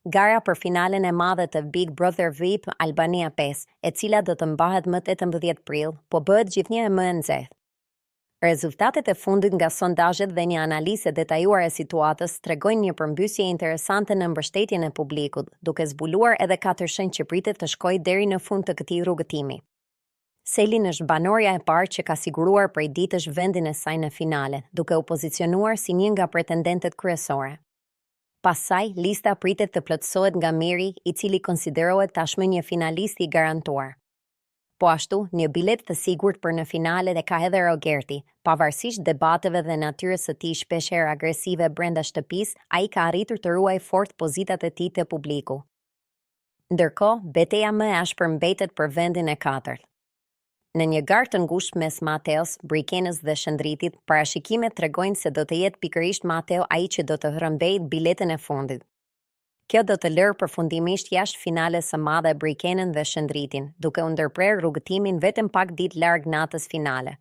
gara për finalen e madhe të Big Brother VIP Albania 5, e cila do të mbahet më 18 prill, po bëhet gjithnjë më e nxehtë. Rezultatet e fundit nga sondazhet dhe një analizë e detajuar e situatës tregojnë një përmbysje interesante në mbështetjen e publikut, duke zbuluar edhe 4 shenjë që pritet të shkojë deri në fund të këtij rrugëtimi. Selin është banorja e parë që ka siguruar prej ditësh vendin e saj në finale, duke u pozicionuar si një nga pretendentet kryesore. Pas saj, lista pritet të plotësohet nga Miri, i cili konsiderohet tashmë një finalist i garantuar. Po ashtu, një bilet të sigurt për në finale dhe ka edhe Rogerti, pavarësisht debateve dhe natyrës së tij shpeshherë agresive brenda shtëpisë, ai ka arritur të ruajë fort pozitat e tij te publiku. Ndërkohë, betejë më e ashpër mbetet për vendin e katërt. Në një garë të ngushtë mes Mateos, Brikenës dhe Shëndritit, parashikimet tregojnë se do të jetë pikërisht Mateo ai që do të rrëmbejë biletën e fundit. Kjo do të lërë përfundimisht jashtë finales së madhe Brikenën dhe Shëndritin, duke u ndërprerë rrugëtimin vetëm pak ditë larg natës finale.